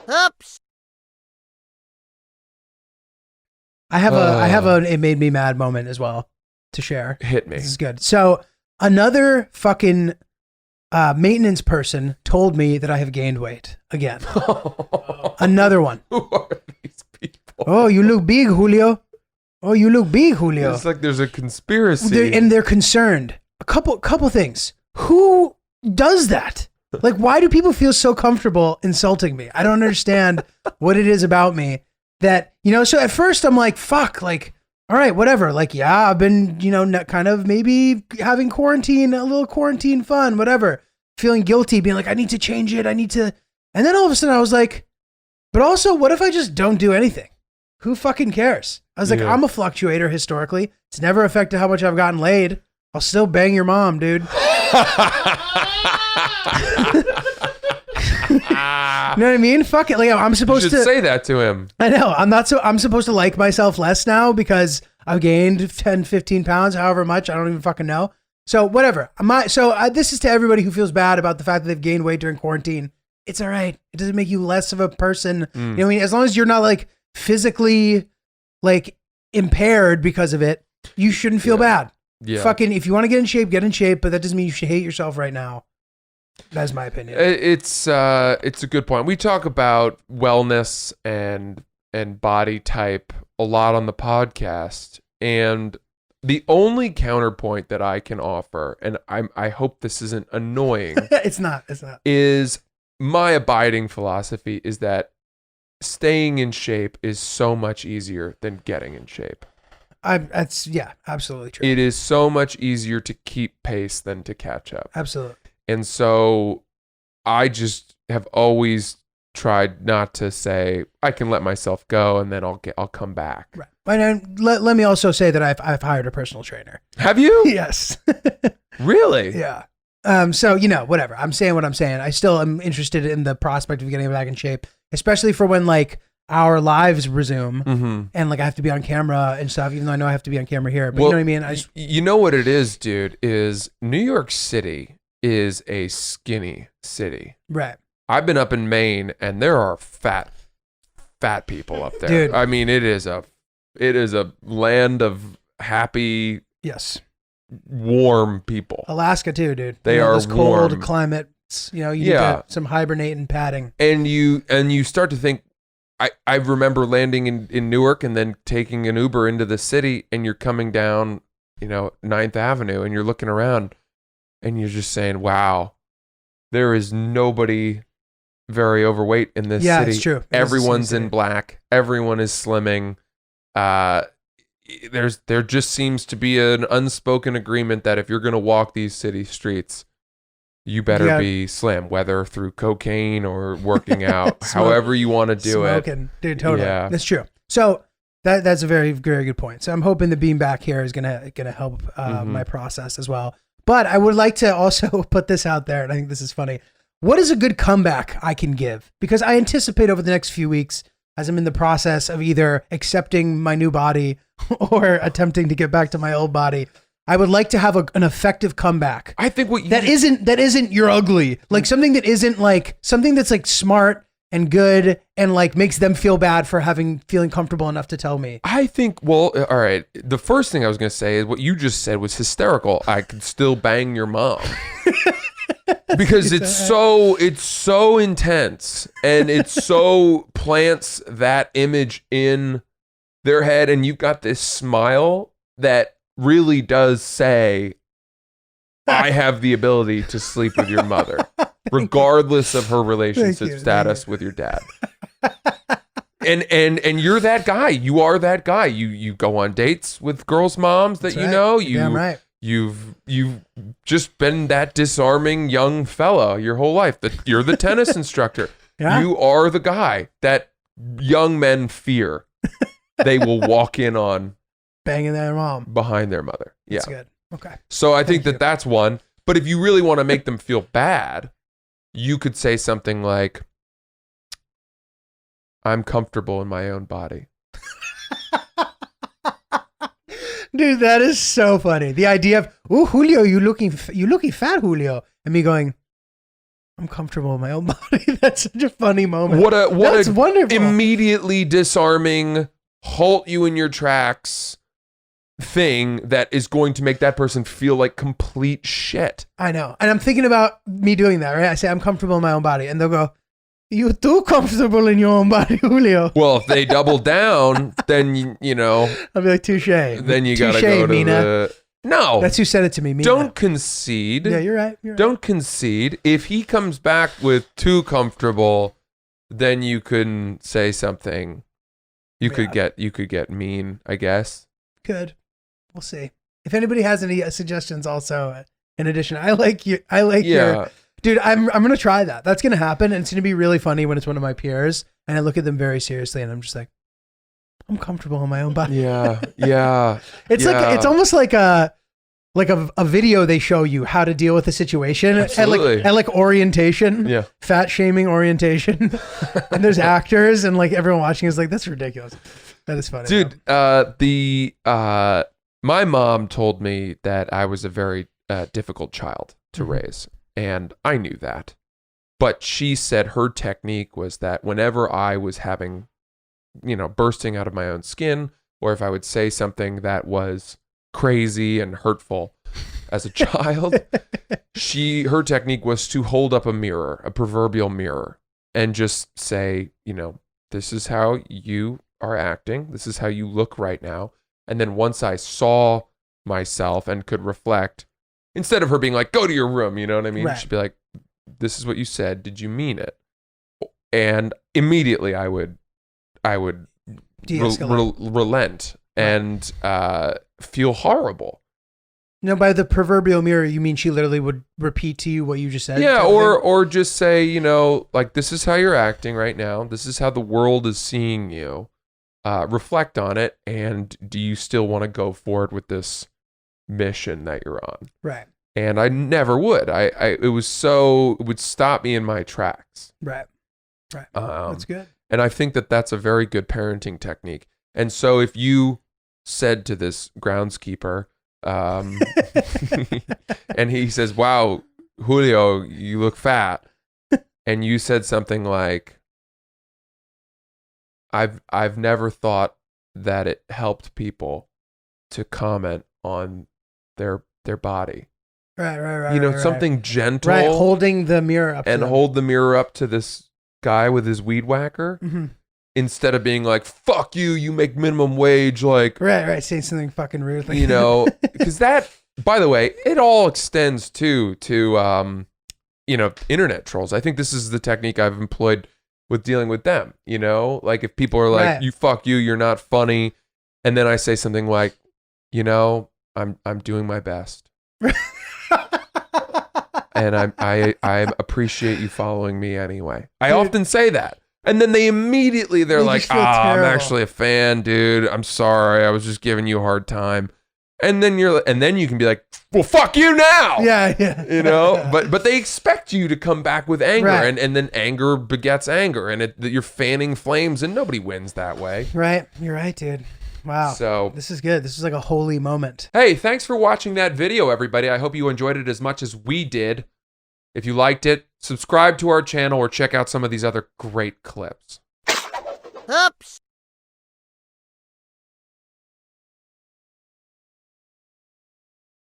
Oops. I have a it made me mad moment as well to share. Hit me. This is good. So another fucking maintenance person told me that I have gained weight again. Another one. Who are these people? Oh, you look big, Julio. Oh, you look big, Julio. It's like there's a conspiracy. They're concerned. A couple things. Who does that? Like, why do people feel so comfortable insulting me? I don't understand what it is about me that, so at first I'm like, fuck, like, all right, whatever. Like, yeah, I've been, kind of maybe having a little quarantine fun, whatever. Feeling guilty, being like, I need to change it. And then all of a sudden I was like, but also, what if I just don't do anything? Who fucking cares? I was like, I'm a fluctuator historically. It's never affected how much I've gotten laid. I'll still bang your mom, dude. You know what I mean? Fuck it. Like, I'm supposed you should say that to him. I know. I'm supposed to like myself less now because I've gained 10, 15 pounds, however much. I don't even fucking know. So whatever. This is to everybody who feels bad about the fact that they've gained weight during quarantine. It's all right. It doesn't make you less of a person. You know what I mean? As long as you're not like physically like impaired because of it, you shouldn't feel bad. Yeah. Fucking, if you want to get in shape, but that doesn't mean you should hate yourself right now. That's my opinion. It's a good point. We talk about wellness and body type a lot on the podcast, and the only counterpoint that I can offer, and I hope this isn't annoying. It's not. Is my abiding philosophy is that staying in shape is so much easier than getting in shape. That's absolutely true. It is so much easier to keep pace than to catch up. Absolutely. And so I just have always tried not to say I can let myself go and then I'll come back. Right. And let me also say that I've hired a personal trainer. Have you? Yes. Really? Yeah. So, whatever. I'm saying what I'm saying. I still am interested in the prospect of getting back in shape, especially for when like our lives resume and like I have to be on camera and stuff, even though I know I have to be on camera here. But you know what I mean? You know what it is, dude, is New York City is a skinny city. Right. I've been up in Maine and there are fat people up there. Dude. I mean, it is a land of happy, yes, warm people. Alaska too, dude. They are this cold warm. climate. You need some hibernating padding. And you start to think, I remember landing in Newark and then taking an Uber into the city, and you're coming down, 9th Avenue, and you're looking around and you're just saying, wow, there is nobody very overweight in this city. Yeah, it's true. Everyone's in black. Everyone is slimming. There just seems to be an unspoken agreement that if you're going to walk these city streets, you better be slim, whether through cocaine or working out, however you want to do Smoking. Dude, totally. Yeah. That's true. So that's a very, very good point. So I'm hoping the being back here is gonna help my process as well. But I would like to also put this out there, and I think this is funny. What is a good comeback I can give? Because I anticipate over the next few weeks, as I'm in the process of either accepting my new body or attempting to get back to my old body, I would like to have an effective comeback. I think that isn't you're ugly. Like something that isn't like something that's like smart and good and like makes them feel bad for feeling comfortable enough to tell me. I think, well, all right. The first thing I was going to say is what you just said was hysterical. I could still bang your mom. Because it's so intense and it so plants that image in their head, and you've got this smile that really does say, I have the ability to sleep with your mother, regardless of her relationship status with your dad. And you're that guy. You are that guy. You go on dates with girls' moms that Damn right. You've just been that disarming young fella your whole life. You're the tennis instructor. Yeah. You are the guy that young men fear. They will walk in on banging their mom behind their mother. Yeah. That's good. Okay. So I think that's one. But if you really want to make them feel bad, you could say something like, I'm comfortable in my own body. Dude, that is so funny. The idea of, oh, Julio, you looking fat, Julio. And me going, I'm comfortable in my own body. That's such a funny moment. That's a wonderful. Immediately disarming, halt you in your tracks thing that is going to make that person feel like complete shit. I know. And I'm thinking about me doing that, right? I say, I'm comfortable in my own body. And they'll go, you're too comfortable in your own body, Julio. Well, if they double down, then, you know. I'll be like, touche. Then you got to go to Mina. No. That's who said it to me, Mina. Don't concede. Yeah, you're right. Don't concede. If he comes back with too comfortable, then you can say something. You could get mean, I guess. Good. We'll see. If anybody has any suggestions also, in addition, I like your... Dude, I'm going to try that. That's going to happen. And it's going to be really funny when it's one of my peers and I look at them very seriously and I'm just like, I'm comfortable in my own body. Yeah. It's like, it's almost like a video they show you how to deal with a situation at like orientation, fat shaming orientation. And there's actors and like everyone watching is like, that's ridiculous. That is funny. Dude, my mom told me that I was a very difficult child to raise. And I knew that. But she said her technique was that whenever I was having, bursting out of my own skin, or if I would say something that was crazy and hurtful as a child, her technique was to hold up a mirror, a proverbial mirror, and just say, this is how you are acting. This is how you look right now. And then once I saw myself and could reflect, instead of her being like, go to your room, you know what I mean? Right. She'd be like, this is what you said. Did you mean it? And immediately I would relent and feel horrible. No, by the proverbial mirror, you mean she literally would repeat to you what you just said? Yeah, or just say, like, this is how you're acting right now. This is how the world is seeing you. Reflect on it, and do you still want to go forward with this mission that you're on? Right. And I never would. It would stop me in my tracks. Right. That's good. And I think that that's a very good parenting technique. And so if you said to this groundskeeper, and he says, wow, Julio, you look fat. And you said something like, I've never thought that it helped people to comment on their body. Right. Something gentle. Right, holding the mirror up. And hold the mirror up to this guy with his weed whacker. Mm-hmm. Instead of being like, fuck you, you make minimum wage. Like, right. Saying something fucking rude. Because that, by the way, it all extends to internet trolls. I think this is the technique I've employed with dealing with them, like if people are like, right. you fuck you, you're not funny. And then I say something like, I'm doing my best. And I appreciate you following me anyway. I often say that. And then they're like, I'm actually a fan, dude. I'm sorry. I was just giving you a hard time. And then you can be like, well, fuck you now. Yeah. But they expect you to come back with anger, right. and then anger begets anger, and you're fanning flames, and nobody wins that way. Right. You're right, dude. Wow. So this is good. This is like a holy moment. Hey, thanks for watching that video, everybody. I hope you enjoyed it as much as we did. If you liked it, subscribe to our channel or check out some of these other great clips. Oops.